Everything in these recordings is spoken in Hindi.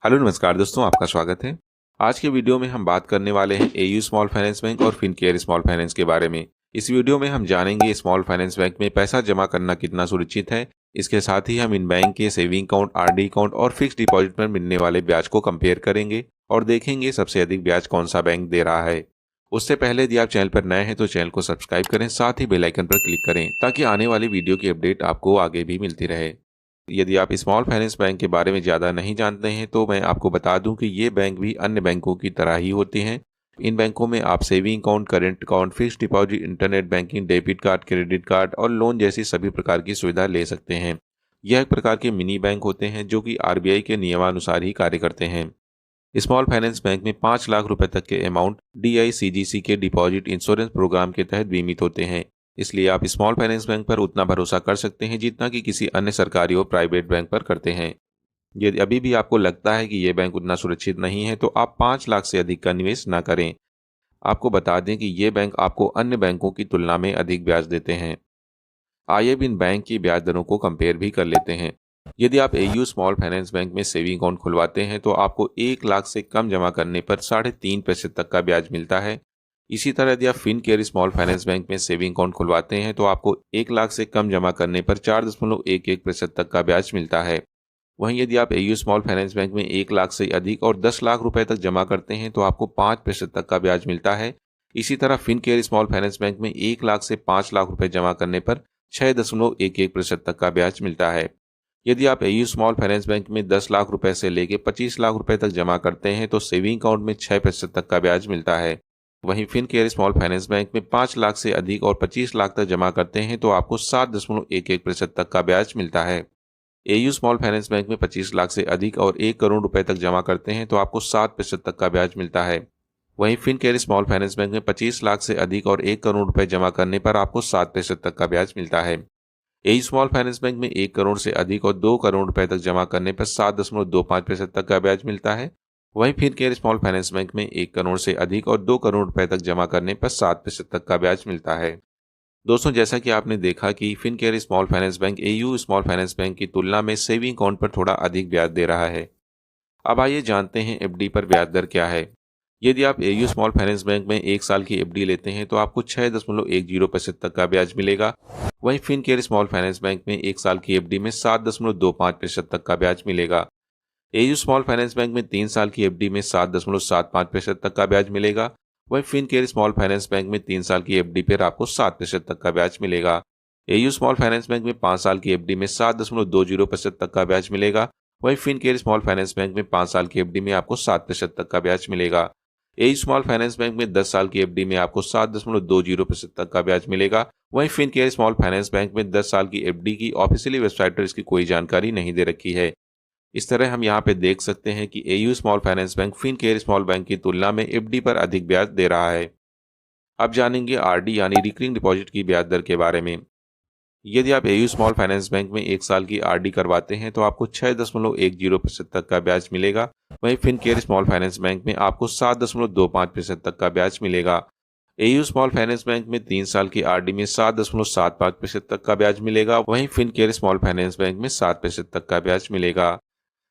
हेलो नमस्कार दोस्तों, आपका स्वागत है। आज के वीडियो में हम बात करने वाले हैं एयू स्मॉल फाइनेंस बैंक और फिनकेयर स्मॉल फाइनेंस के बारे में। इस वीडियो में हम जानेंगे स्मॉल फाइनेंस बैंक में पैसा जमा करना कितना सुरक्षित है। इसके साथ ही हम इन बैंक के सेविंग अकाउंट, आरडी अकाउंट और फिक्स डिपॉजिट पर मिलने वाले ब्याज को कंपेयर करेंगे और देखेंगे सबसे अधिक ब्याज कौन सा बैंक दे रहा है। उससे पहले यदि आप चैनल पर नए हैं तो चैनल को सब्सक्राइब करें, साथ ही बेल आइकन पर क्लिक करें ताकि आने वाली वीडियो की अपडेट आपको आगे भी मिलती रहे। यदि आप स्मॉल फाइनेंस बैंक के बारे में ज़्यादा नहीं जानते हैं तो मैं आपको बता दूं कि ये बैंक भी अन्य बैंकों की तरह ही होते हैं। इन बैंकों में आप saving account, current account, fixed deposit, internet banking, debit card, credit card और लोन जैसी सभी प्रकार की सुविधा ले सकते हैं। यह एक प्रकार के मिनी बैंक होते हैं जो कि आरबीआई के नियमानुसार ही कार्य करते हैं। स्मॉल फाइनेंस बैंक में 5 लाख रुपए तक के अमाउंट DICGC के डिपॉजिट इंश्योरेंस प्रोग्राम के तहत बीमित होते हैं। इसलिए आप स्मॉल फाइनेंस बैंक पर उतना भरोसा कर सकते हैं जितना कि किसी अन्य सरकारी और प्राइवेट बैंक पर करते हैं। यदि अभी भी आपको लगता है कि ये बैंक उतना सुरक्षित नहीं है तो आप 5 लाख से अधिक का निवेश न करें। आपको बता दें कि ये बैंक आपको अन्य बैंकों की तुलना में अधिक ब्याज देते हैं। आइए अब इन बैंक की ब्याज दरों को कंपेयर भी कर लेते हैं। यदि आप एयू स्मॉल फाइनेंस बैंक में सेविंग अकाउंट खुलवाते हैं तो आपको 1 लाख से कम जमा करने पर 3.5% तक का ब्याज मिलता है। इसी तरह यदि आप फिनकेयर स्मॉल फाइनेंस बैंक में सेविंग अकाउंट खुलवाते हैं तो आपको 1 लाख से कम जमा करने पर 4.11% तक का ब्याज मिलता है। वहीं यदि आप एयू स्मॉल फाइनेंस बैंक में 1 लाख से अधिक और 10 लाख रुपए तक जमा करते हैं तो आपको 5% तक का ब्याज मिलता है। इसी तरह फिनकेयर स्मॉल फाइनेंस बैंक में 1 लाख से 5 लाख रुपए जमा करने पर 6.11% तक का ब्याज मिलता है। यदि आप एयू स्मॉल फाइनेंस बैंक में 10 लाख रुपए से लेकर 25 लाख रुपए तक जमा करते हैं तो सेविंग अकाउंट में 6% तक का ब्याज मिलता है। वहीं फिनकेयर स्मॉल फाइनेंस बैंक में 5 लाख से अधिक और 25 लाख तक जमा करते हैं तो आपको 7.11% तक का ब्याज मिलता है। एयू स्मॉल फाइनेंस बैंक में 25 लाख से अधिक और 1 करोड़ रुपए तक जमा करते हैं तो आपको 7% तक का ब्याज मिलता है। वहीं फिनकेयर स्मॉल फाइनेंस बैंक में 25 लाख से अधिक और 1 करोड़ रुपए जमा करने पर आपको 7% तक का ब्याज मिलता है। एयू स्मॉल फाइनेंस बैंक में 1 करोड़ से अधिक और 2 करोड़ रुपए तक जमा करने पर 7.25% तक का ब्याज मिलता है। वहीं फिनकेयर स्मॉल फाइनेंस बैंक में 1 करोड़ से अधिक और 2 करोड़ रुपए तक जमा करने पर 7% तक का ब्याज मिलता है। दोस्तों, जैसा कि आपने देखा कि Fincare small finance bank AU small finance bank की तुलना में सेविंग अकाउंट पर थोड़ा अधिक ब्याज दे रहा है। अब आइए जानते हैं एफडी पर ब्याज दर क्या है। यदि आप एयू स्मॉल फाइनेंस बैंक में 1 साल की एफडी लेते हैं तो आपको 6.10% तक का ब्याज मिलेगा। वहीं फिनकेयर स्मॉल फाइनेंस बैंक में 1 साल की एफडी में 7.25% तक का ब्याज मिलेगा। एयू स्मॉल फाइनेंस बैंक में 3 साल की एफडी में 7.75% तक का ब्याज मिलेगा। वहीं फिनकेयर स्मॉल फाइनेंस बैंक में 3 साल की एफडी पर आपको 7% तक का ब्याज मिलेगा। एयू स्मॉल फाइनेंस बैंक में 5 साल की एफडी में 7.20% तक का ब्याज मिलेगा। वहीं फिनकेयर स्मॉल फाइनेंस बैंक में 5 साल की एफडी में आपको 7% तक का ब्याज मिलेगा। एयू स्मॉल फाइनेंस बैंक में 10 साल की एफडी में आपको 7.20% तक का ब्याज मिलेगा। वहीं फिनकेयर स्मॉल फाइनेंस बैंक में 10 साल की एफडी की ऑफिशियली वेबसाइट पर इसकी कोई जानकारी नहीं दे रखी है। इस तरह हम यहाँ पे देख सकते हैं कि AU small finance bank Fincare small bank की तुलना में एफडी पर अधिक ब्याज दे रहा है। अब जानेंगे आरडी यानी रिकरिंग डिपॉजिट की ब्याज दर के बारे में। यदि आप एयू स्मॉल फाइनेंस बैंक में 1 साल की आरडी करवाते हैं तो आपको 6.10% तक का ब्याज मिलेगा। वहीं फिनकेयर स्मॉल फाइनेंस बैंक में आपको 7.25% तक का ब्याज मिलेगा। एयू स्मॉल फाइनेंस बैंक में 3 साल की आरडी में 7.75% तक का ब्याज मिलेगा। वहीं फिनकेयर स्मॉल फाइनेंस बैंक में 7% तक का ब्याज मिलेगा।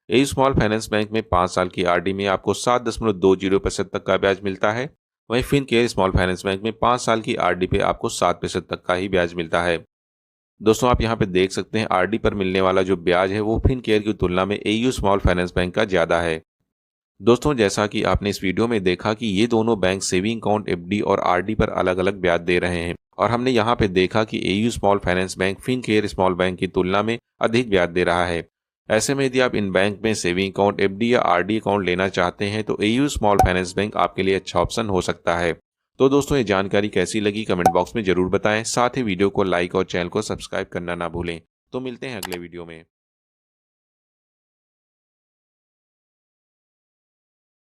एयू स्मॉल फाइनेंस बैंक में 5 साल की आरडी में आपको 7.20% तक का ब्याज मिलता है। वहीं फिनकेयर स्मॉल फाइनेंस बैंक में 5 साल की आरडी पे आपको 7% तक का ही ब्याज मिलता है। दोस्तों, आप यहाँ पे देख सकते हैं आरडी पर मिलने वाला जो ब्याज है वो फिनकेयर की तुलना में एयू स्मॉल फाइनेंस बैंक का ज़्यादा है। दोस्तों, जैसा कि आपने इस वीडियो में देखा कि ये दोनों बैंक सेविंग अकाउंट, एफडी और आरडी पर अलग अलग ब्याज दे रहे हैं और हमने यहाँ पे देखा कि AU small finance bank Fincare small bank की तुलना में अधिक ब्याज दे रहा है। ऐसे में यदि आप इन बैंक में सेविंग अकाउंट, एफडी या आरडी अकाउंट लेना चाहते हैं तो एयू स्मॉल फाइनेंस बैंक आपके लिए अच्छा ऑप्शन हो सकता है। तो दोस्तों, ये जानकारी कैसी लगी कमेंट बॉक्स में जरूर बताएं। साथ ही वीडियो को लाइक और चैनल को सब्सक्राइब करना ना भूलें। तो मिलते हैं अगले वीडियो में।